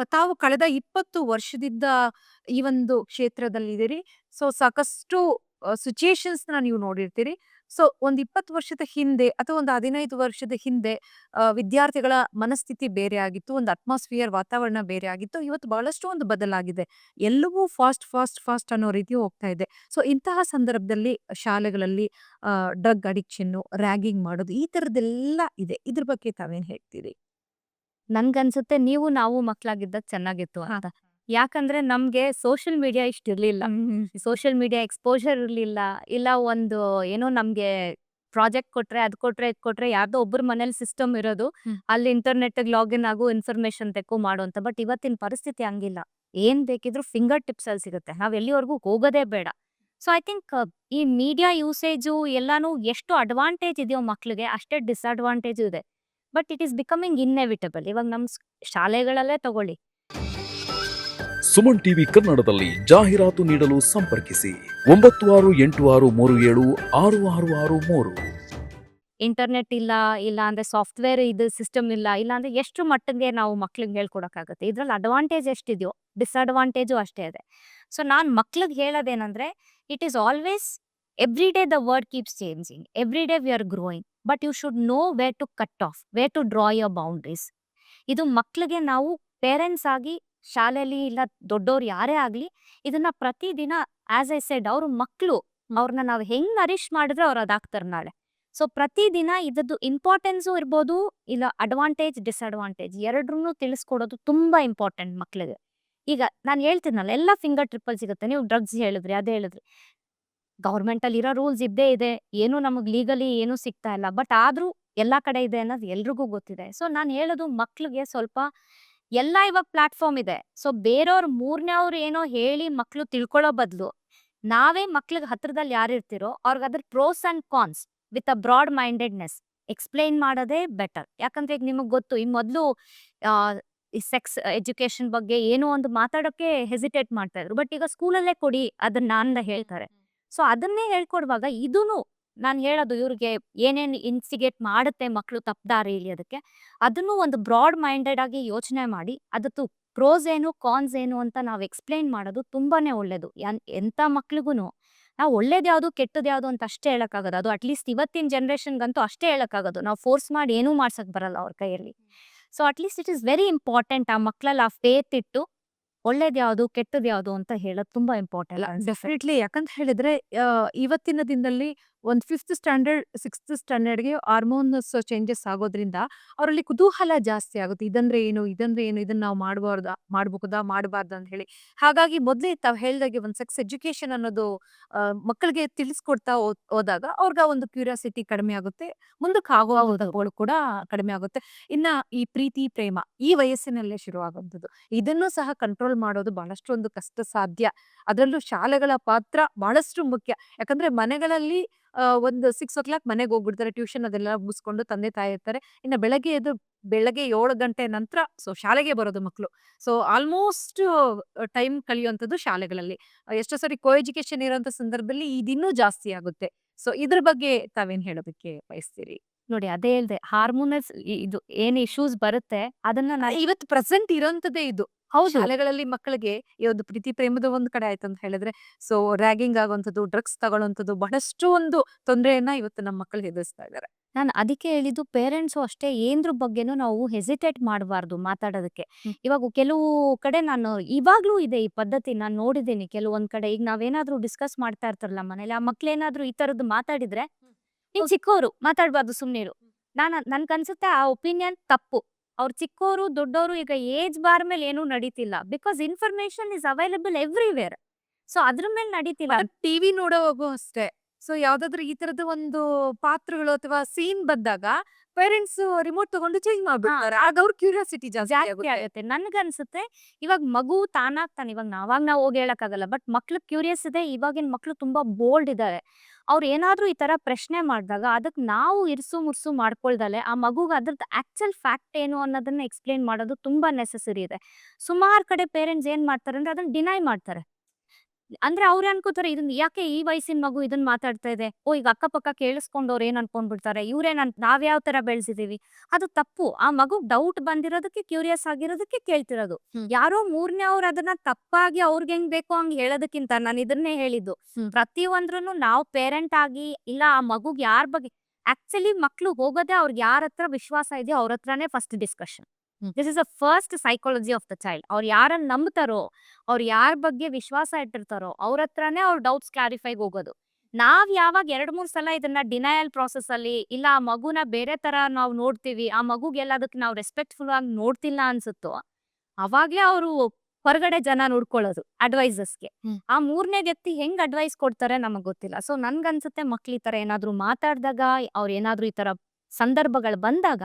ತಾವು ಕಳೆದ 20 ವರ್ಷದಿಂದ ಈ ಒಂದು ಕ್ಷೇತ್ರದಲ್ಲಿದ್ದೀರಿ. ಸೊ ಸಾಕಷ್ಟು ಸಿಚ್ಯುಯೇಷನ್ಸ್‌ನ ನೀವು ನೋಡಿರ್ತೀರಿ. ಸೊ ಒಂದು 20 ವರ್ಷದ ಹಿಂದೆ ಅಥವಾ ಒಂದು 15 ವರ್ಷದ ಹಿಂದೆ ವಿದ್ಯಾರ್ಥಿಗಳ ಮನಸ್ಥಿತಿ ಬೇರೆ ಆಗಿತ್ತು. ಒಂದು ಅಟ್ಮಾಸ್ಫಿಯರ್ ವಾತಾವರಣ ಬೇರೆ ಆಗಿತ್ತು. ಇವತ್ತು ಬಹಳಷ್ಟು ಒಂದು ಬದಲಾಗಿದೆ. ಎಲ್ಲವೂ ಫಾಸ್ಟ್, ಫಾಸ್ಟ್, ಫಾಸ್ಟ್ ಅನ್ನೋ ರೀತಿ ಹೋಗ್ತಾ ಇದೆ. ಸೊ ಇಂತಹ ಸಂದರ್ಭದಲ್ಲಿ ಶಾಲೆಗಳಲ್ಲಿ ಡ್ರಗ್ ಅಡಿಕ್ಷನ್ನು, ರ್ಯಾಗಿಂಗ್ ಮಾಡೋದು ಈ ತರದ್ದೆಲ್ಲ ಇದೆ. ಇದ್ರ ಬಗ್ಗೆ ತಾವೇನ್ ಹೇಳ್ತೀರಿ? ನನ್ಗನ್ಸುತ್ತೆ ನೀವು ನಾವು ಮಕ್ಳಾಗಿದ್ದಾಗ ಚೆನ್ನಾಗಿತ್ತು ಹಾ. ಅಂತ. ಯಾಕಂದ್ರೆ ನಮ್ಗೆ ಸೋಷಿಯಲ್ ಮೀಡಿಯಾ ಇಷ್ಟಿರ್ಲಿಲ್ಲ. ಸೋಷಿಯಲ್ ಮೀಡಿಯಾ ಎಕ್ಸ್‌ಪೋಷರ್ ಇರ್ಲಿಲ್ಲ. ಇಲ್ಲ ಒಂದು ಏನೋ ನಮ್ಗೆ ಪ್ರಾಜೆಕ್ಟ್ ಕೊಟ್ರೆ, ಅದ್ ಕೊಟ್ರೆ, ಇದ್ ಕೊಟ್ರೆ ಯಾರ್ದೋ ಒಬ್ರ ಮನೇಲಿ ಸಿಸ್ಟಮ್ ಇರೋದು. ಹ್ಮ್. ಅಲ್ಲಿ ಇಂಟರ್ನೆಟ್‌ಗೆ ಲಾಗಿನ್ ಆಗು, ಇನ್ಫಾರ್ಮೇಷನ್ ತೆಕ್ಕೋ ಮಾಡು ಅಂತ. ಬಟ್ ಇವತ್ತಿನ ಪರಿಸ್ಥಿತಿ ಹಂಗಿಲ್ಲ. ಏನ್ ಬೇಕಿದ್ರು ಫಿಂಗರ್ ಟಿಪ್ಸ್ ಅಲ್ಲಿ ಸಿಗುತ್ತೆ. ನಾವ್ ಎಲ್ಲಿವರೆಗೂ ಹೋಗೋದೇ ಬೇಡ. ಸೊ ಐ ಥಿಂಕ್ ಈ ಮೀಡಿಯಾ ಯೂಸೇಜು ಎಲ್ಲಾನು ಎಷ್ಟು ಅಡ್ವಾಂಟೇಜ್ ಇದೆಯೋ ಮಕ್ಳಿಗೆ, ಅಷ್ಟೇ ಡಿಸ್ಅಡ್ವಾಂಟೇಜು ಇದೆ. But it is becoming inevitable. ಇವಾಗ ನಮ್ ಶಾಲೆಗಳಲ್ಲೇ ತಗೊಳ್ಳಿ. ಸುಮನ್ ಟಿವಿ ಕನ್ನಡದಲ್ಲಿ ಜಾಹೀರಾತು ನೀಡಲು ಸಂಪರ್ಕಿಸಿ 9686376663. ಇಂಟರ್ನೆಟ್ ಇಲ್ಲ, ಇಲ್ಲ ಅಂದ್ರೆ ಸಾಫ್ಟ್‌ವೇರ್ ಇದು ಸಿಸ್ಟಮ್ ಇಲ್ಲ, ಇಲ್ಲ ಅಂದ್ರೆ ಎಷ್ಟು ಮಟ್ಟಿಗೆ ನಾವು ಮಕ್ಳಿಗೆ ಹೇಳ್ಕೊಡಕ್ಕಾಗತ್ತೆ. ಇದ್ರಲ್ಲಿ ಅಡ್ವಾಂಟೇಜ್ ಎಷ್ಟಿದ್ಯೋ, ಡಿಸ್ಅಡ್ವಾಂಟೇಜು ಅಷ್ಟೇ ಇದೆ. ಸೊ ನಾನ್ ಮಕ್ಳಿಗೆ ಹೇಳೋದೇನಂದ್ರೆ, it is always every day the world keeps changing. Every day we are growing. But you should know where to cut off, where to draw your boundaries. ಇದು ಮಕ್ಳಿಗೆ ನಾವು ಪೇರೆಂಟ್ಸ್ ಆಗಿ ಶಾಲೆಯಲ್ಲಿ ಇಲ್ಲ ದೊಡ್ಡೋರು ಯಾರೇ ಆಗ್ಲಿ, ಇದನ್ನ ಪ್ರತಿದಿನ ಆಸ್ ಐ ಸೆಡ್ ಅವ್ರ ಮಕ್ಳು, ಅವ್ರನ್ನ ನಾವು ಹೆಂಗ್ ನರಿಶ್ ಮಾಡಿದ್ರೆ ಅವ್ರು ಅದಾಗ್ತಾರೆ ನಾಳೆ. ಸೊ ಪ್ರತಿದಿನ ಇದ್ರದ್ದು ಇಂಪಾರ್ಟೆನ್ಸು ಇರ್ಬೋದು, ಇಲ್ಲ ಅಡ್ವಾಂಟೇಜ್, ಡಿಸ್ಅಡ್ವಾಂಟೇಜ್ ಎರಡ್ರನ್ನೂ ತಿಳಿಸ್ಕೊಡೋದು ತುಂಬಾ ಇಂಪಾರ್ಟೆಂಟ್ ಮಕ್ಳಿಗೆ. ಈಗ ನಾನು ಹೇಳ್ತೀನಲ್ಲ, ಎಲ್ಲ ಫಿಂಗರ್ ಟ್ರಿಪ್ಪಲ್ಲಿ ಸಿಗುತ್ತೆ. ನೀವು ಡ್ರಗ್ಸ್ ಹೇಳಿದ್ರಿ, ಅದೇ ಹೇಳಿದ್ರಿ. ಗವರ್ಮೆಂಟಲ್ಲಿ ಇರೋ ರೂಲ್ಸ್ ಇದ್ದೇ ಇದೆ. ಏನು ನಮಗ್ ಲೀಗಲಿ ಏನೂ ಸಿಗ್ತಾ ಇಲ್ಲ. ಬಟ್ ಆದ್ರೂ ಎಲ್ಲಾ ಕಡೆ ಇದೆ ಅನ್ನೋದು ಎಲ್ರಿಗೂ ಗೊತ್ತಿದೆ. ಸೊ ನಾನ್ ಹೇಳೋದು ಮಕ್ಳಿಗೆ ಸ್ವಲ್ಪ ಎಲ್ಲ ಇವಾಗ ಪ್ಲಾಟ್‌ಫಾರ್ಮ್ ಇದೆ. ಸೊ ಬೇರೆಯವ್ರು ಮೂರನೇವ್ರು ಏನೋ ಹೇಳಿ ಮಕ್ಳು ತಿಳ್ಕೊಳ್ಳೋ ಬದ್ಲು, ನಾವೇ ಮಕ್ಳಿಗೆ ಹತ್ರದಲ್ಲಿ ಯಾರಿರ್ತೀರೋ ಅವ್ರಿಗೆ ಅದ್ರ pros and cons with a broad mindedness explain ಮಾಡೋದೇ ಬೆಟರ್. ಯಾಕಂದ್ರೆ ಈಗ ನಿಮಗ್ ಗೊತ್ತು, ಈ ಮೊದ್ಲು ಈ ಸೆಕ್ಸ್ ಎಜುಕೇಶನ್ ಬಗ್ಗೆ ಏನೋ ಒಂದು ಮಾತಾಡೋಕೆ ಹೆಸಿಟೇಟ್ ಮಾಡ್ತಾ ಇದ್ರು. ಬಟ್ ಈಗ ಸ್ಕೂಲಲ್ಲೇ ಕೊಡಿ ಅದನ್ನ ಅಂತ ಹೇಳ್ತಾರೆ. ಸೊ ಅದನ್ನೇ ಹೇಳ್ಕೊಡುವಾಗ ಇದೂನು ನಾನ್ ಹೇಳೋದು ಇವ್ರಿಗೆ ಏನೇನ್ ಇನ್ಸ್ಟಿಗೇಟ್ ಮಾಡುತ್ತೆ ಮಕ್ಳು ತಪ್ಪು ದಾರಿ ಇಳಿಯೋದಕ್ಕೆ, ಅದನ್ನು ಒಂದು ಬ್ರಾಡ್ ಮೈಂಡೆಡ್ ಆಗಿ ಯೋಚನೆ ಮಾಡಿ ಅದತ್ತು ಪ್ರೋಸ್ ಏನು, ಕಾನ್ಸ್ ಏನು ಅಂತ ನಾವು ಎಕ್ಸ್‌ಪ್ಲೈನ್ ಮಾಡೋದು ತುಂಬಾನೇ ಒಳ್ಳೇದು. ಎಂಥ ಮಕ್ಳಿಗೂನು ನಾವು ಒಳ್ಳೇದ್ ಯಾವ್ದು, ಕೆಟ್ಟದ್ ಯಾವ್ದು ಅಂತ ಅಷ್ಟೇ ಹೇಳಕ್ಕಾಗೋದು. ಅದು ಅಟ್‌ಲೀಸ್ಟ್ ಇವತ್ತಿನ ಜನರೇಷನ್‌ಗಂತೂ ಅಷ್ಟೇ ಹೇಳಕ್ಕಾಗೋದು. ನಾವು ಫೋರ್ಸ್ ಮಾಡಿ ಏನೂ ಮಾಡ್ಸಕ್ ಬರಲ್ಲ ಅವ್ರ ಕೈಯಲ್ಲಿ. So at least it is very important ಆ ಮಕ್ಳಲ್ಲಿ ಆ ಫೇತ್ ಇಟ್ಟು ಒಳ್ಳೇದ್ ಯಾವ್ದು, ಕೆಟ್ಟದ್ ಯಾವ್ದು ಅಂತ ಹೇಳೋದು ತುಂಬಾ ಇಂಪಾರ್ಟೆಂಟ್ ಅಲ್ಲ ಅನ್ಸುತ್ತೆ. ಡೆಫಿನೆಟ್ಲಿ ಯಾಕಂತ ಹೇಳಿದ್ರೆ ಇವತ್ತಿನ ದಿನದಲ್ಲಿ ಒಂದು 5th standard 6th ಸ್ಟ್ಯಾಂಡರ್ಡ್‌ಗೆ hormones changes ಆಗೋದ್ರಿಂದ ಅವರಲ್ಲಿ ಕುತೂಹಲ ಜಾಸ್ತಿ ಆಗುತ್ತೆ. ಇದಂದ್ರೆ ಏನು? ಇದಂದ್ರೆ ಏನು? ಇದನ್ನ ನಾವು ಮಾಡಬಹುದಾ? ಮಾಡಬಾರ್ದಾ? ಅಂತ ಹೇಳಿ. ಹಾಗಾಗಿ ಮೊದಲೇ ತಾವು ಹೇಳ್ದಾಗೆ ಒಂದು ಸೆಕ್ಸ್ ಎಜುಕೇಷನ್ ಅನ್ನೋದು ಮಕ್ಕಳಿಗೆ ತಿಳಿಸ್ಕೊಡ್ತಾ ಹೋದಾಗ ಅವ್ರಿಗೆ ಆ ಒಂದು ಕ್ಯೂರಿಯಾಸಿಟಿ ಕಡಿಮೆ ಆಗುತ್ತೆ. ಮುಂದಕ್ಕೆ ಆಗುವಂತ ಹೌದು. ತಪ್ಪುಗಳು ಕೂಡ ಕಡಿಮೆ ಆಗುತ್ತೆ. ಇನ್ನ ಈ ಪ್ರೀತಿ, ಪ್ರೇಮ ಈ ವಯಸ್ಸಿನಲ್ಲೇ ಶುರುವಾಗುವಂಥದ್ದು. ಇದನ್ನು ಸಹ ಕಂಟ್ರೋಲ್ ಮಾಡೋದು ಬಹಳಷ್ಟು ಒಂದು ಕಷ್ಟ ಸಾಧ್ಯ. ಅದರಲ್ಲೂ ಶಾಲೆಗಳ ಪಾತ್ರ ಬಹಳಷ್ಟು ಮುಖ್ಯ. ಯಾಕಂದ್ರೆ ಮನೆಗಳಲ್ಲಿ ಒಂದು 6:00 ಮನೆಗೆ ಹೋಗ್ಬಿಡ್ತಾರೆ. ಟ್ಯೂಷನ್ ಅದೆಲ್ಲ ಮುಗಿಸ್ಕೊಂಡು ತಂದೆ ತಾಯಿ ಇರ್ತಾರೆ. ಇನ್ನು ಬೆಳಗ್ಗೆ 7 ಗಂಟೆ ನಂತರ ಶಾಲೆಗೆ ಬರೋದು ಮಕ್ಕಳು. ಆಲ್ಮೋಸ್ಟ್ ಟೈಮ್ ಕಳೆಯುವಂಥದ್ದು ಶಾಲೆಗಳಲ್ಲಿ. ಎಷ್ಟೋ ಸರಿ ಕೋ ಎಜುಕೇಷನ್ ಇರೋಂಥ ಸಂದರ್ಭದಲ್ಲಿ ಇದಿನ್ನೂ ಜಾಸ್ತಿ ಆಗುತ್ತೆ. ಇದ್ರ ಬಗ್ಗೆ ತಾವೇನ್ ಹೇಳೋದಕ್ಕೆ ಬಯಸ್ತೀರಿ? ನೋಡಿ ಅದೇ ಹೇಳ್ದೆ, ಹಾರ್ಮೋನಲ್ಸ್ ಇದು ಏನ್ ಇಶ್ಯೂಸ್ ಬರುತ್ತೆ ಅದನ್ನ ನಾನ್ ಇವತ್ತು ಪ್ರೆಸೆಂಟ್ ಇರೋಂಥದ್ದೇ ಇದು. ಹೌದು. ಶಾಲೆಗಳಲ್ಲಿ ಮಕ್ಕಳಿಗೆ ಈ ಒಂದು ಪ್ರೀತಿ ಪ್ರೇಮದ ಒಂದು ಕಡೆ ಆಯ್ತು ಅಂತ ಹೇಳಿದ್ರೆ, ರ್ಯಾಗಿಂಗ್ ಆಗುವಂಥದ್ದು, ಡ್ರಗ್ಸ್ ತಗೊಳ್ಳುವಂಥದ್ದು ಬಹಳಷ್ಟು ಒಂದು ತೊಂದರೆಯನ್ನ ಇವತ್ತು ನಮ್ಮ ಮಕ್ಕಳು ಎದುರಿಸ್ತಾ ಇದ್ದಾರೆ. ನಾನು ಅದಕ್ಕೆ ಹೇಳಿದ್ದು ಪೇರೆಂಟ್ಸು ಅಷ್ಟೇ ಏನ್ದ್ರ ಬಗ್ಗೆನೂ ನಾವು ಹೆಸಿಟೇಟ್ ಮಾಡಬಾರ್ದು ಮಾತಾಡೋದಕ್ಕೆ. ಹ್ಮ್. ಇವಾಗ ಕೆಲವು ಕಡೆ ನಾನು ಇವಾಗ್ಲೂ ಇದೆ ಈ ಪದ್ಧತಿ ನಾನು ನೋಡಿದ್ದೀನಿ ಕೆಲವೊಂದ್ ಕಡೆ. ಈಗ ನಾವೇನಾದ್ರೂ ಡಿಸ್ಕಸ್ ಮಾಡ್ತಾ ಇರ್ತಾರಲ್ಲ ಮನೇಲಿ, ಆ ಮಕ್ಳೇನಾದ್ರೂ ಈ ತರದ್ದು ಮಾತಾಡಿದ್ರೆ, ನೀನ್ ಚಿಕ್ಕೋರು ಮಾತಾಡ್ಬಾರ್ದು ಸುಮ್ನಿರು. ನನ್ಗನ್ಸುತ್ತೆ ಆ ಒಪಿನಿಯನ್ ತಪ್ಪು. ಅವ್ರು ಚಿಕ್ಕೋರು, ದೊಡ್ಡೋರು ಈಗ ಏಜ್ ಬಾರ್ ಮೇಲೆ ಏನೂ ನಡೀತಿಲ್ಲ. Because information is available everywhere. So ಅದ್ರ ಮೇಲೆ ನಡೀತಿಲ್ಲ. ಟಿವಿ ನೋಡೋವಾಗೂ ಅಷ್ಟೇ. ಯಾವ್ದಾದ್ರು ಈ ತರದ ಒಂದು ಪಾತ್ರಗಳು ಅಥವಾ ಸೀನ್ ಬಂದಾಗ ಪೇರೆಂಟ್ಸ್ ರಿಮೋಟ್ ತಗೊಂಡು ಚೇಂಜ್ ಹಾ. ಮಾಡ್ಬಿಡ್ತಾರೆ. ಆಗ ಅವ್ರ ಕ್ಯೂರಿಯಾಸಿಟಿ ಜಾಸ್ತಿ ಜಾಸ್ತಿ ಆಗುತ್ತೆ. ಆಗತ್ತೆ. ನನ್ಗನ್ಸುತ್ತೆ ಇವಾಗ ಮಗು ತಾನಾಗ್ತಾನೆ. ಇವಾಗ ನಾವ್ ಹೋಗಿ ಹೇಳಕ್ಕಾಗಲ್ಲ. ಬಟ್ ಮಕ್ಳು ಕ್ಯೂರಿಯಸ್ ಇದೆ. ಇವಾಗಿನ ಮಕ್ಳು ತುಂಬಾ ಬೋಲ್ಡ್ ಇದಾರೆ. ಅವ್ರು ಏನಾದ್ರೂ ಈ ತರ ಪ್ರಶ್ನೆ ಮಾಡ್ದಾಗ ಅದಕ್ ನಾವು ಇರ್ಸು ಮುರ್ಸು ಮಾಡ್ಕೊಳ್ದಲೆ ಆ ಮಗುಗ್ ಅದ್ರದ್ದು ಆಕ್ಚುಯಲ್ ಫ್ಯಾಕ್ಟ್ ಏನು ಅನ್ನೋದನ್ನ ಎಕ್ಸ್‌ಪ್ಲೇನ್ ಮಾಡೋದು ತುಂಬಾ ನೆಸೆಸರಿ ಇದೆ. ಸುಮಾರ್ ಕಡೆ ಪೇರೆಂಟ್ಸ್ ಏನ್ ಮಾಡ್ತಾರೆ ಅಂದ್ರೆ ಅದನ್ನ ಡಿನೈ ಮಾಡ್ತಾರೆ. ಅಂದ್ರೆ ಅವ್ರು ಅನ್ಕೋತಾರೆ ಇದನ್ನ ಯಾಕೆ ಈ ವಯಸ್ಸಿನ ಮಗು ಇದನ್ನ ಮಾತಾಡ್ತಾ ಇದೆ, ಓ ಈಗ ಅಕ್ಕಪಕ್ಕ ಕೇಳಿಸ್ಕೊಂಡವ್ರು ಏನ್ ಅನ್ಕೊಂಡ್ಬಿಡ್ತಾರೆ, ನಾವ್ ಯಾವ ತರ ಬೆಳೆಸಿದೀವಿ. ಅದು ತಪ್ಪು. ಆ ಮಗು ಡೌಟ್ ಬಂದಿರೋದಕ್ಕೆ, ಕ್ಯೂರಿಯಸ್ ಆಗಿರೋದಕ್ಕೆ ಕೇಳ್ತಿರೋದು. ಯಾರೋ ಮೂರನೇ ಅವ್ರು ಅದನ್ನ ತಪ್ಪಾಗಿ ಅವ್ರಿಗೆ ಹೆಂಗ್ ಬೇಕೋ ಹಂಗ್ ಹೇಳೋದಕ್ಕಿಂತ ನಾನು ಇದನ್ನೇ ಹೇಳಿದ್ದು, ಪ್ರತಿಯೊಂದ್ರನ್ನು ನಾವು ಪೇರೆಂಟ್ ಆಗಿ ಇಲ್ಲ ಆ ಮಗುಗ್ ಯಾರ ಬಗ್ಗೆ ಆಕ್ಚುಲಿ ಮಕ್ಳು ಹೋಗೋದೇ ಅವ್ರಿಗೆ ಯಾರ ಹತ್ರ ವಿಶ್ವಾಸ ಇದೆಯೋ ಅವ್ರ ಹತ್ರನೇ first discussion. This is a first psychology of the child. ಅವ್ರು ಯಾರನ್ನ ನಂಬ್ತಾರೋ, ಅವ್ರು ಯಾರ ಬಗ್ಗೆ ವಿಶ್ವಾಸ ಇಟ್ಟಿರ್ತಾರೋ ಅವ್ರ ಹತ್ರನೇ ಅವ್ರ ಡೌಟ್ಸ್ ಕ್ಲಾರಿಫೈಗೆ ಹೋಗೋದು. ನಾವ್ ಯಾವಾಗ 2-3 ಸಲ ಇದನ್ನ ಡಿನಯಲ್ ಪ್ರಾಸೆಸ್ ಅಲ್ಲಿ ಇಲ್ಲ ಆ ಮಗುನ ಬೇರೆ ತರ ನಾವು ನೋಡ್ತೀವಿ, ಆ ಮಗುಗೆಲ್ಲದಕ್ಕೆ ನಾವು ರೆಸ್ಪೆಕ್ಟ್ಫುಲ್ ಆಗಿ ನೋಡ್ತಿಲ್ಲ ಅನ್ಸುತ್ತೋ, ಅವಾಗ್ಲೇ ಅವರು ಹೊರಗಡೆ ಜನ ನೋಡ್ಕೊಳ್ಳೋದು ಅಡ್ವೈಸಸ್ಗೆ. ಆ ಮೂರನೇ ವ್ಯಕ್ತಿ ಹೆಂಗ್ ಅಡ್ವೈಸ್ ಕೊಡ್ತಾರೆ ನಮಗ್ ಗೊತ್ತಿಲ್ಲ. ಸೊ ನನ್ಗನ್ಸುತ್ತೆ ಮಕ್ಳು ಈ ತರ ಏನಾದ್ರು ಮಾತಾಡ್ದಾಗ, ಅವ್ರ ಏನಾದ್ರು ಈ ತರ ಸಂದರ್ಭಗಳು ಬಂದಾಗ,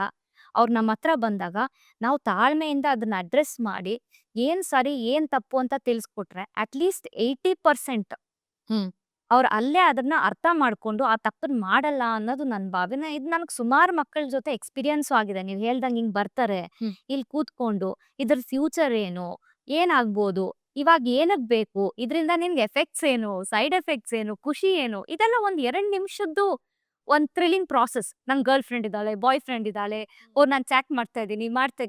ಅವ್ರು ನಮ್ಮ ಹತ್ರ ಬಂದಾಗ ನಾವು ತಾಳ್ಮೆಯಿಂದ ಅದನ್ನ ಅಡ್ರೆಸ್ ಮಾಡಿ ಏನ್ ಸರಿ ಏನ್ ತಪ್ಪು ಅಂತ ತಿಳಿಸ್ಕೊಟ್ರೆ ಅಟ್ಲೀಸ್ಟ್ 80% ಅವ್ರು ಅಲ್ಲೇ ಅದನ್ನ ಅರ್ಥ ಮಾಡ್ಕೊಂಡು ಆ ತಪ್ಪನ್ ಮಾಡಲ್ಲ ಅನ್ನೋದು ನನ್ ಭಾವನೆ. ಇದು ನನ್ಗೆ ಸುಮಾರು ಮಕ್ಕಳ ಜೊತೆ ಎಕ್ಸ್ಪೀರಿಯನ್ಸು ಆಗಿದೆ. ನೀವ್ ಹೇಳ್ದಂಗ್ ಹಿಂಗ್ ಬರ್ತಾರೆ, ಇಲ್ಲಿ ಕೂತ್ಕೊಂಡು ಇದ್ರ ಫ್ಯೂಚರ್ ಏನು, ಏನಾಗ್ಬೋದು, ಇವಾಗ ಏನಕ್ ಬೇಕು, ಇದರಿಂದ ನಿನ್ಗೆ ಎಫೆಕ್ಟ್ಸ್ ಏನು, ಸೈಡ್ ಎಫೆಕ್ಟ್ಸ್ ಏನು, ಖುಷಿ ಏನು, ಇದೆಲ್ಲ ಒಂದ್ 2 ನಿಮಿಷದ್ದು ಒಂದ್ ಥ್ರಿಲ್ಲಿಂಗ್ ಪ್ರಾಸೆಸ್. ನನ್ ಗರ್ಲ್ ಫ್ರೆಂಡ್ ಇದ್ದಾಳೆ, ಬಾಯ್ ಫ್ರೆಂಡ್ ಇದ್ದಾಳೆ, ಓ ನಾನ್ ಚಾಟ್ ಮಾಡ್ತಾ ಇದೀನಿ,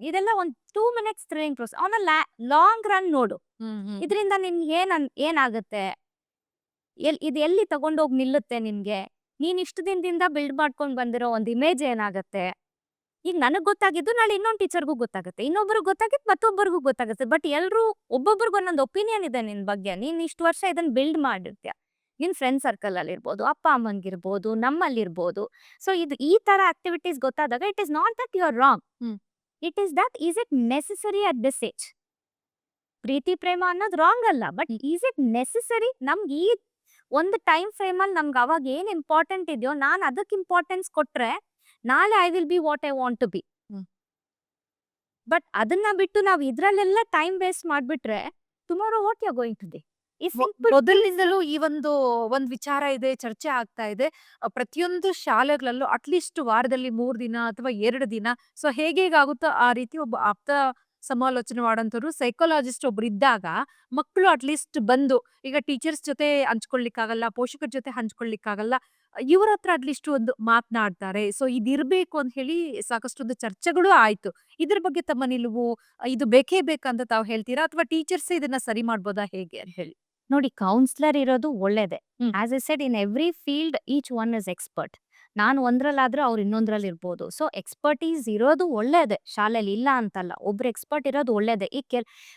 ಇದೆಲ್ಲ ಒಂದ್ 2 ಮಿನಿಟ್ಸ್ ಥ್ರಿಲ್ಲಿಂಗ್ ಪ್ರಾಸೆಸ್. ಅವನ ಲಾಂಗ್ ರನ್ ನೋಡು, ಇದರಿಂದ ನಿನ್ಗೆ ಏನಾಗುತ್ತೆ, ಇದು ಎಲ್ಲಿ ತಗೊಂಡೋಗಿ ನಿಲ್ಲುತ್ತೆ ನಿನ್ಗೆ, ನೀನ್ ಇಷ್ಟು ದಿನದಿಂದ ಬಿಲ್ಡ್ ಮಾಡ್ಕೊಂಡ್ ಬಂದಿರೋ ಒಂದ್ ಇಮೇಜ್ ಏನಾಗತ್ತೆ. ಈಗ ನನಗ್ ಗೊತ್ತಾಗಿದ್ದು ನಾಳೆ ಇನ್ನೊಂದ್ ಟೀಚರ್ಗೂ ಗೊತ್ತಾಗುತ್ತೆ, ಇನ್ನೊಬ್ರಿಗೆ ಗೊತ್ತಾಗಿದ್ದು ಮತ್ತೊಬ್ಬರಿಗೂ ಗೊತ್ತಾಗುತ್ತೆ. ಬಟ್ ಎಲ್ರು ಒಬ್ಬೊಬ್ರಿಗೆ ಒಂದೊಂದು ಒಪಿನಿಯನ್ ಇದೆ ನಿನ್ ಬಗ್ಗೆ. ನೀನ್ ಇಷ್ಟು ವರ್ಷ ಇದನ್ನ ಬಿಲ್ಡ್ ಮಾಡಿರ್ತೀಯ, ನಿನ್ ಫ್ರೆಂಡ್ ಸರ್ಕಲ್ ಅಲ್ಲಿ ಇರ್ಬೋದು, ಅಪ್ಪ ಅಮ್ಮಂಗಿರ್ಬೋದು, ನಮ್ಮಲ್ಲಿರ್ಬೋದು. ಸೊ ಇದು ಈ ತರ ಆಕ್ಟಿವಿಟೀಸ್ ಗೊತ್ತಾದಾಗ it is not that you are wrong, it is that is it necessary at this age. ಪ್ರೀತಿ ಪ್ರೇಮ ಅನ್ನೋದು ರಾಂಗ್ ಅಲ್ಲ, ಬಟ್ ಈಸ್ ಇಟ್ ನೆಸೆಸರಿ ನಮ್ಗೆ ಈ ಒಂದು ಟೈಮ್ ಫ್ರೇಮ್ ಅಲ್ಲಿ ನಮ್ಗೆ ಅವಾಗ ಏನ್ ಇಂಪಾರ್ಟೆಂಟ್ ಇದೆಯೋ ನಾನು ಅದಕ್ಕೆ ಇಂಪಾರ್ಟೆನ್ಸ್ ಕೊಟ್ರೆ ನಾಳೆ I will be what I want to be. But ಅದನ್ನ ಬಿಟ್ಟು ನಾವು ಇದ್ರಲ್ಲೆಲ್ಲ ಟೈಮ್ ವೇಸ್ಟ್ ಮಾಡ್ಬಿಟ್ರೆ tomorrow what you are going to be. ಮೊದಲಿನಿಂದಲೂ ಈ ಒಂದ್ ವಿಚಾರ ಇದೆ, ಚರ್ಚೆ ಆಗ್ತಾ ಇದೆ. ಪ್ರತಿಯೊಂದು ಶಾಲೆಗಳಲ್ಲೂ ಅಟ್ಲೀಸ್ಟ್ ವಾರದಲ್ಲಿ 3 ದಿನ ಅಥವಾ 2 ದಿನ, ಸೊ ಹೇಗೇಗಾಗುತ್ತೋ ಆ ರೀತಿ ಒಬ್ಬ ಆಪ್ತ ಸಮಾಲೋಚನೆ ಮಾಡೋಂಥವ್ರು ಸೈಕಾಲಜಿಸ್ಟ್ ಒಬ್ರು ಇದ್ದಾಗ ಮಕ್ಕಳು ಅಟ್ಲೀಸ್ಟ್ ಬಂದು, ಈಗ ಟೀಚರ್ಸ್ ಜೊತೆ ಹಂಚ್ಕೊಳ್ಲಿಕ್ಕಾಗಲ್ಲ, ಪೋಷಕರ ಜೊತೆ ಹಂಚ್ಕೊಳ್ಲಿಕ್ಕಾಗಲ್ಲ, ಇವ್ರ ಹತ್ರ ಅಟ್ಲೀಸ್ಟ್ ಒಂದು ಮಾತನಾಡ್ತಾರೆ. ಸೊ ಇದಿರ್ಬೇಕು ಅಂತ ಹೇಳಿ ಸಾಕಷ್ಟೊಂದು ಚರ್ಚೆಗಳು ಆಯ್ತು. ಇದ್ರ ಬಗ್ಗೆ ತಮ್ಮ ನಿಲುವು, ಇದು ಬೇಕೇ ಬೇಕಂತ ತಾವು ಹೇಳ್ತೀರಾ ಅಥವಾ ಟೀಚರ್ಸ್ ಇದನ್ನ ಸರಿ ಮಾಡ್ಬೋದಾ, ಹೇಗೆ ಅಂತ ಹೇಳಿ? ನೋಡಿ, ಕೌನ್ಸಿಲರ್ ಇರೋದು ಒಳ್ಳೇದೆ. As I said, in every field each one is expert. ನಾನು ಒಂದ್ರಲ್ಲಾದ್ರೆ ಅವ್ರು ಇನ್ನೊಂದ್ರಲ್ಲಿ ಇರ್ಬೋದು. ಸೊ ಎಕ್ಸ್ಪರ್ಟೀಸ್ ಇರೋದು ಒಳ್ಳೇದೆ, ಶಾಲೆಯಲ್ಲಿ ಇಲ್ಲ ಅಂತಲ್ಲ, ಒಬ್ರು ಎಕ್ಸ್ಪರ್ಟ್ ಇರೋದು ಒಳ್ಳೇದೆ.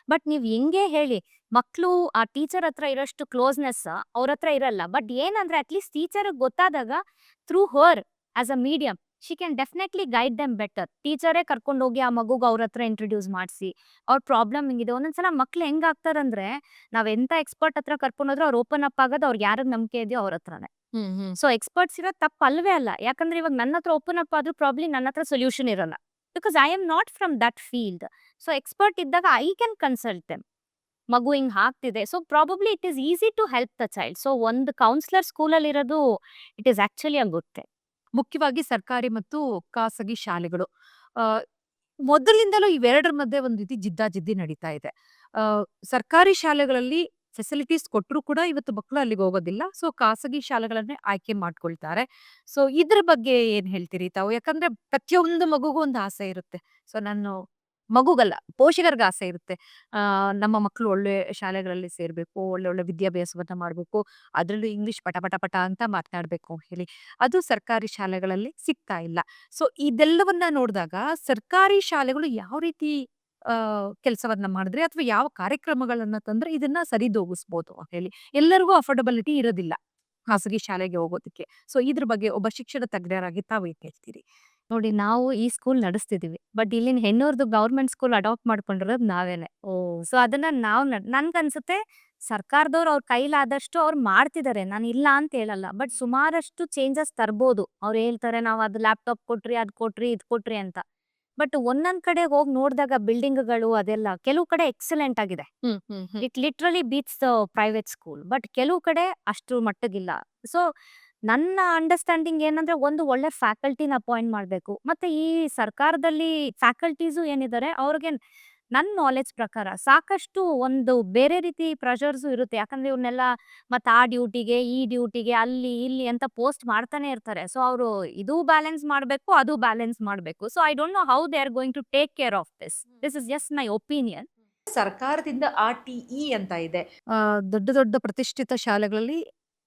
ಬಟ್ ನೀವ್ ಹೆಂಗೆ ಹೇಳಿ, ಮಕ್ಳು ಆ ಟೀಚರ್ ಹತ್ರ ಇರೋಷ್ಟು ಕ್ಲೋಸ್ನೆಸ್ ಅವ್ರ ಹತ್ರ ಇರಲ್ಲ. ಬಟ್ ಏನಂದ್ರೆ ಅಟ್ಲೀಸ್ಟ್ ಟೀಚರ್ ಗೊತ್ತಾದಾಗ through her as a medium she can definitely guide them better. ಟೀಚರೇ ಕರ್ಕೊಂಡೋಗಿ ಆ ಮಗುಗೆ ಅವ್ರ ಹತ್ರ ಇಂಟ್ರೊಡ್ಯೂಸ್ ಮಾಡಿಸಿ, ಅವ್ರ ಪ್ರಾಬ್ಲಮ್ ಹಿಂಗಿದೆ. ಒಂದೊಂದ್ಸಲ ಮಕ್ಳು ಹೆಂಗಾಗ್ತಾರಂದ್ರೆ, ನಾವ್ ಎಂತ ಎಕ್ಸ್ಪರ್ಟ್ ಹತ್ರ ಕರ್ಕೊಂಡೋದ್ರೆ ಅವ್ರು ಓಪನ್ ಅಪ್ ಆಗೋದು ಅವ್ರಿಗೆ ಯಾರಿಗ್ ನಂಬಿಕೆ ಇದೆಯೋ ಅವ್ರ ಹತ್ರನೇ. ಸೊ ಎಕ್ಸ್ಪರ್ಟ್ಸ್ ಇರೋದು ತಪ್ಪು ಅಲ್ವೇ ಅಲ್ಲ. ಯಾಕಂದ್ರೆ ಇವಾಗ ನನ್ನ ಹತ್ರ ಓಪನ್ ಅಪ್ ಆದ್ರೂ ಪ್ರಾಬ್ಲಿ ನನ್ನ ಹತ್ರ ಸೊಲ್ಯೂಷನ್ ಇರಲ್ಲ, because I am not from that field. So expert ಇದ್ದಾಗ ಐ ಕ್ಯಾನ್ ಕನ್ಸಲ್ಟ್ ದೆಮ್. ಮಗು ಹಿಂಗ್ ಆಗ್ತಿದೆ, so probably it is easy to help the child. So ಒಂದು ಕೌನ್ಸಿಲರ್ ಸ್ಕೂಲಲ್ಲಿ ಇರೋದು it is actually a good thing. ಮುಖ್ಯವಾಗಿ ಸರ್ಕಾರಿ ಮತ್ತು ಖಾಸಗಿ ಶಾಲೆಗಳು, ಮೊದಲಿಂದಲೂ ಇವೆರಡರ ಮಧ್ಯೆ ಒಂದು ರೀತಿ ಜಿದ್ದಾಜಿದ್ದಿ ನಡೀತಾ ಇದೆ. ಸರ್ಕಾರಿ ಶಾಲೆಗಳಲ್ಲಿ ಫೆಸಿಲಿಟೀಸ್ ಕೊಟ್ಟರು ಕೂಡ ಇವತ್ತು ಮಕ್ಕಳು ಅಲ್ಲಿಗೆ ಹೋಗೋದಿಲ್ಲ. ಸೊ ಖಾಸಗಿ ಶಾಲೆಗಳನ್ನೇ ಆಯ್ಕೆ ಮಾಡ್ಕೊಳ್ತಾರೆ. ಸೊ ಇದ್ರ ಬಗ್ಗೆ ಏನ್ ಹೇಳ್ತೀರಿ ತಾವು? ಯಾಕಂದ್ರೆ ಪ್ರತಿಯೊಂದು ಮಗುಗೂ ಒಂದು ಆಸೆ ಇರುತ್ತೆ. ಸೊ ನಾನು ಮಗುಗಲ್ಲ, ಪೋಷಕರಿಗೆ ಆಸೆ ಇರುತ್ತೆ, ನಮ್ಮ ಮಕ್ಕಳು ಒಳ್ಳೆ ಶಾಲೆಗಳಲ್ಲಿ ಸೇರ್ಬೇಕು, ಒಳ್ಳೆ ಒಳ್ಳೆ ವಿದ್ಯಾಭ್ಯಾಸವನ್ನ ಮಾಡ್ಬೇಕು, ಅದ್ರಲ್ಲೂ ಇಂಗ್ಲಿಷ್ ಪಟ ಪಟ ಪಟ ಅಂತ ಮಾತನಾಡ್ಬೇಕು ಹೇಳಿ. ಅದು ಸರ್ಕಾರಿ ಶಾಲೆಗಳಲ್ಲಿ ಸಿಗ್ತಾ ಇಲ್ಲ. ಸೊ ಇದೆಲ್ಲವನ್ನ ನೋಡಿದಾಗ ಸರ್ಕಾರಿ ಶಾಲೆಗಳು ಯಾವ ರೀತಿ ಕೆಲಸವನ್ನ ಮಾಡಿದ್ರೆ ಅಥವಾ ಯಾವ ಕಾರ್ಯಕ್ರಮಗಳನ್ನ ತಂದ್ರೆ ಇದನ್ನ ಸರಿದೂಗಿಸ್ಬೋದು ಹೇಳಿ. ಎಲ್ಲರಿಗೂ ಅಫೋರ್ಡಬಿಲಿಟಿ ಇರೋದಿಲ್ಲ ಖಾಸಗಿ ಶಾಲೆಗೆ ಹೋಗೋದಕ್ಕೆ. ಸೊ ಇದ್ರ ಬಗ್ಗೆ ಒಬ್ಬ ಶಿಕ್ಷಣ ತಜ್ಞರಾಗಿ ತಾವು ಏನ್ ಹೇಳ್ತೀರಿ? ನೋಡಿ, ನಾವು ಈ ಸ್ಕೂಲ್ ನಡೆಸ್ತಿದೀವಿ, ಬಟ್ ಇಲ್ಲಿನ ಹೆಣ್ಣೂರ್ದು ಗೌರ್ಮೆಂಟ್ ಸ್ಕೂಲ್ ಅಡಾಪ್ಟ್ ಮಾಡ್ಕೊಂಡಿರೋದು ನಾವೇನೆ. ಸೊ ಅದನ್ನ ನಾವು ನನ್ಗನ್ಸುತ್ತೆ ಸರ್ಕಾರದವ್ರು ಅವ್ರ ಕೈಲಾದಷ್ಟು ಅವ್ರು ಮಾಡ್ತಿದ್ದಾರೆ, ನಾನು ಇಲ್ಲ ಅಂತ ಹೇಳಲ್ಲ. ಬಟ್ ಸುಮಾರಷ್ಟು ಚೇಂಜಸ್ ತರ್ಬೋದು. ಅವ್ರು ಹೇಳ್ತಾರೆ ನಾವು ಅದು ಲ್ಯಾಪ್ಟಾಪ್ ಕೊಟ್ರಿ, ಅದ್ ಕೊಟ್ರಿ, ಇದ್ ಕೊಟ್ರಿ ಅಂತ. ಬಟ್ ಒಂದೊಂದ್ ಕಡೆ ಹೋಗಿ ನೋಡಿದಾಗ ಬಿಲ್ಡಿಂಗ್ಗಳು ಅದೆಲ್ಲ ಕೆಲವು ಕಡೆ ಎಕ್ಸಲೆಂಟ್ ಆಗಿದೆ. It literally beats the private school. But ಕೆಲವು ಕಡೆ ಅಷ್ಟು ಮಟ್ಟಗಿಲ್ಲ. ಸೊ ನನ್ನ ಅಂಡರ್ಸ್ಟ್ಯಾಂಡಿಂಗ್ ಏನಂದ್ರೆ, ಒಂದು ಒಳ್ಳೆ ಫ್ಯಾಕಲ್ಟಿನ ಅಪಾಯಿಂಟ್ ಮಾಡ್ಬೇಕು. ಮತ್ತೆ ಈ ಸರ್ಕಾರದಲ್ಲಿ ಫ್ಯಾಕಲ್ಟೀಸು ಏನಿದ್ದಾರೆ ಅವ್ರಿಗೆ ನನ್ನ ನಾಲೆಡ್ಜ್ ಪ್ರಕಾರ ಸಾಕಷ್ಟು ಒಂದು ಬೇರೆ ರೀತಿ ಪ್ರೆಷರ್ಸು ಇರುತ್ತೆ. ಯಾಕಂದ್ರೆ ಇವ್ರನ್ನೆಲ್ಲ ಮತ್ತೆ ಆ ಡ್ಯೂಟಿಗೆ, ಈ ಡ್ಯೂಟಿಗೆ, ಅಲ್ಲಿ, ಇಲ್ಲಿ ಅಂತ ಪೋಸ್ಟ್ ಮಾಡ್ತಾನೆ ಇರ್ತಾರೆ. ಸೊ ಅವರು ಇದು ಬ್ಯಾಲೆನ್ಸ್ ಮಾಡಬೇಕು, ಅದು ಬ್ಯಾಲೆನ್ಸ್ ಮಾಡಬೇಕು. So I don't know how they are going to take care of this. This is just my opinion. ಸರ್ಕಾರದಿಂದ RTE ಅಂತ ಇದೆ. ದೊಡ್ಡ ದೊಡ್ಡ ಪ್ರತಿಷ್ಠಿತ ಶಾಲೆಗಳಲ್ಲಿ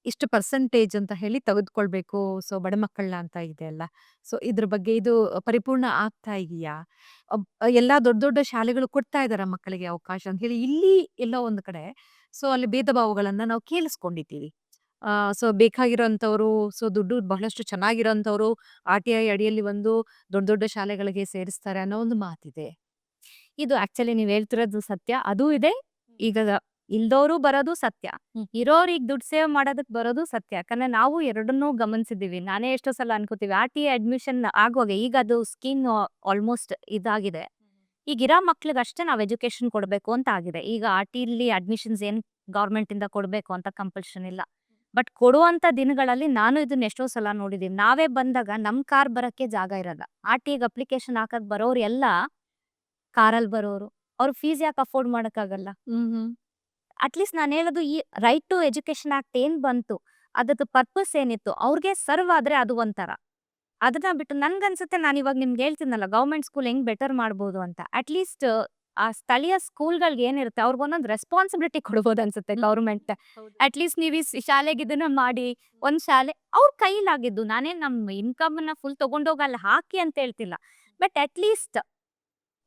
ಇಷ್ಟು ಪರ್ಸೆಂಟೇಜ್ ಅಂತ ಹೇಳಿ ತೆಗೆದುಕೊಳ್ಬೇಕು. ಸೊ ಬಡ ಮಕ್ಕಳನ್ನ ಅಂತ ಇದೆ ಅಲ್ಲ. ಸೊ ಇದ್ರ ಬಗ್ಗೆ ಇದು ಪರಿಪೂರ್ಣ ಆಗ್ತಾ ಇದೆಯಾ? ಎಲ್ಲಾ ದೊಡ್ಡ ದೊಡ್ಡ ಶಾಲೆಗಳು ಕೊಡ್ತಾ ಇದಾರ ಮಕ್ಕಳಿಗೆ ಅವಕಾಶ ಅಂತ ಹೇಳಿ. ಇಲ್ಲಿ ಎಲ್ಲೋ ಒಂದು ಕಡೆ ಸೊ ಅಲ್ಲಿ ಭೇದ ಭಾವಗಳನ್ನ ನಾವು ಕೇಳಿಸ್ಕೊಂಡಿದ್ದೀವಿ. ಸೊ ಬೇಕಾಗಿರೋಂಥವ್ರು, ಸೊ ದುಡ್ಡು ಬಹಳಷ್ಟು ಚೆನ್ನಾಗಿರೋಂಥವ್ರು RTI ಅಡಿಯಲ್ಲಿ ಒಂದು ದೊಡ್ಡ ದೊಡ್ಡ ಶಾಲೆಗಳಿಗೆ ಸೇರಿಸ್ತಾರೆ ಅನ್ನೋ ಒಂದು ಮಾತಿದೆ. ಇದು ಆಕ್ಚುಲಿ ನೀವ್ ಹೇಳ್ತಿರೋದು ಸತ್ಯ. ಅದೂ ಇದೆ. ಈಗ ಇಲ್ದೋರು ಬರೋದು ಸತ್ಯ. ಇರೋರು ಈಗ ದುಡ್ಡು ಸೇವ್ ಮಾಡೋದಕ್ ಬರೋದು ಸತ್ಯ. ಯಾಕಂದ್ರೆ ನಾವು ಎರಡನ್ನೂ ಗಮನಿಸಿದೀವಿ. ನಾನೇ ಎಷ್ಟೋ ಸಲ ಅನ್ಕೋತೀವಿ RTI ಅಡ್ಮಿಷನ್ ಆಗುವಾಗ ಈಗ ಅದು ಸ್ಕೀಮ್ ಆಲ್ಮೋಸ್ಟ್ ಇದಾಗಿದೆ. ಈಗ ಇರೋ ಮಕ್ಳಿಗೆ ಅಷ್ಟೇ ನಾವ್ ಎಜುಕೇಶನ್ ಕೊಡ್ಬೇಕು ಅಂತ ಆಗಿದೆ. ಈಗ RTI ಅಡ್ಮಿಷನ್ಸ್ ಏನ್ ಗೌರ್ಮೆಂಟ್ ಇಂದ ಕೊಡ್ಬೇಕು ಅಂತ ಕಂಪಲ್ಷನ್ ಇಲ್ಲ. ಬಟ್ ಕೊಡುವಂತ ದಿನಗಳಲ್ಲಿ ನಾನು ಇದನ್ನ ಎಷ್ಟೋ ಸಲ ನೋಡಿದೀನಿ. ನಾವೇ ಬಂದಾಗ ನಮ್ ಕಾರ್ ಬರಕ್ಕೆ ಜಾಗ ಇರಲ್ಲ. RTIಗೆ ಅಪ್ಲಿಕೇಶನ್ ಹಾಕಕ್ ಬರೋರು ಎಲ್ಲ ಕಾರಲ್ಲಿ ಬರೋರು. ಅವ್ರು ಫೀಸ್ ಯಾಕೆ ಅಫೋರ್ಡ್ ಮಾಡಕ್ಕಾಗಲ್ಲ? ಅಟ್ಲೀಸ್ಟ್ ನಾನು ಹೇಳೋದು ಈ ರೈಟ್ ಟು ಎಜುಕೇಶನ್ ಆಕ್ಟ್ ಏನ್ ಬಂತು, ಅದ್ರದ್ದು ಪರ್ಪಸ್ ಏನಿತ್ತು, ಅವ್ರಿಗೆ ಸರ್ವ್ ಆದ್ರೆ ಅದು ಒಂಥರ. ಅದನ್ನ ಬಿಟ್ಟು ನನ್ಗನ್ಸುತ್ತೆ, ನಾನು ಇವಾಗ ನಿಮ್ಗೆ ಹೇಳ್ತೀನಲ್ಲ ಗೌರ್ಮೆಂಟ್ ಸ್ಕೂಲ್ ಹೆಂಗ್ ಬೆಟರ್ ಮಾಡ್ಬೋದು ಅಂತ. ಅಟ್ಲೀಸ್ಟ್ ಆ ಸ್ಥಳೀಯ ಸ್ಕೂಲ್ಗಳಿಗೆ ಏನಿರುತ್ತೆ ಅವ್ರಿಗೆ ಒಂದೊಂದು ರೆಸ್ಪಾನ್ಸಿಬಿಲಿಟಿ ಕೊಡ್ಬೋದು ಅನ್ಸುತ್ತೆ ಗೌರ್ಮೆಂಟ್. ಅಟ್ಲೀಸ್ಟ್ ನೀವು ಈ ಶಾಲೆಗೆ ಇದನ್ನ ಮಾಡಿ, ಒಂದ್ ಶಾಲೆ ಅವ್ರ ಕೈಲಾಗಿದ್ದು, ನಾನೇನ್ ನಮ್ಮ ಇನ್ಕಮ್ ನ ಫುಲ್ ತಗೊಂಡೋಗಿ ಅಲ್ಲಿ ಹಾಕಿ ಅಂತ ಹೇಳ್ತಿಲ್ಲ. ಬಟ್ ಅಟ್ಲೀಸ್ಟ್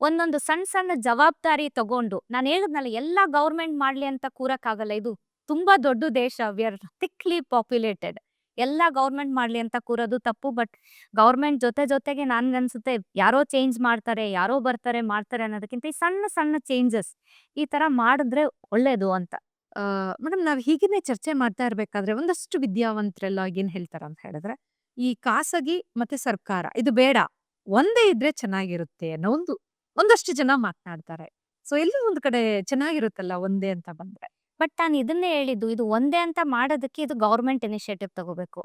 ಒಂದೊಂದು ಸಣ್ಣ ಸಣ್ಣ ಜವಾಬ್ದಾರಿ ತಗೊಂಡು, ನಾನು ಹೇಳಿದ್ನಲ್ಲ ಎಲ್ಲಾ ಗೌರ್ಮೆಂಟ್ ಮಾಡ್ಲಿ ಅಂತ ಕೂರಕ್ಕಾಗಲ್ಲ. ಇದು ತುಂಬಾ ದೊಡ್ಡ ದೇಶ, ವಿ ಆರ್ ಥಿಕ್ಲಿ ಪಾಪ್ಯುಲೇಟೆಡ್. ಎಲ್ಲಾ ಗೌರ್ಮೆಂಟ್ ಮಾಡ್ಲಿ ಅಂತ ಕೂರೋದು ತಪ್ಪು. ಬಟ್ ಗೌರ್ಮೆಂಟ್ ಜೊತೆಗೆ ನನ್ಗನ್ಸುತ್ತೆ ಯಾರೋ ಚೇಂಜ್ ಮಾಡ್ತಾರೆ, ಯಾರೋ ಬರ್ತಾರೆ ಮಾಡ್ತಾರೆ ಅನ್ನೋದಕ್ಕಿಂತ ಈ ಸಣ್ಣ ಸಣ್ಣ ಚೇಂಜಸ್ ಈ ತರ ಮಾಡಿದ್ರೆ ಒಳ್ಳೇದು ಅಂತ. ಮೇಡಮ್, ನಾವ್ ಹೀಗೇನೆ ಚರ್ಚೆ ಮಾಡ್ತಾ ಇರ್ಬೇಕಾದ್ರೆ ಒಂದಷ್ಟು ವಿದ್ಯಾವಂತರೆಲ್ಲ ಏನ್ ಹೇಳ್ತಾರ ಅಂತ ಹೇಳಿದ್ರೆ, ಈ ಖಾಸಗಿ ಮತ್ತೆ ಸರ್ಕಾರ ಇದು ಬೇಡ, ಒಂದೇ ಇದ್ರೆ ಚೆನ್ನಾಗಿರುತ್ತೆ ಅನ್ನೋ ಒಂದಷ್ಟು ಜನ ಮಾತನಾಡ್ತಾರೆ. ಸೊ ಎಲ್ಲೋ ಒಂದ್ ಕಡೆ ಚೆನ್ನಾಗಿರುತ್ತಲ್ಲ ಒಂದೇ ಅಂತ ಬಂದ್ರೆ. ಬಟ್ ನಾನು ಇದನ್ನೇ ಹೇಳಿದ್ದು, ಇದು ಒಂದೇ ಅಂತ ಮಾಡೋದಕ್ಕೆ ಇದು ಗೌರ್ಮೆಂಟ್ ಇನಿಷಿಯೇಟಿವ್ ತಗೋಬೇಕು.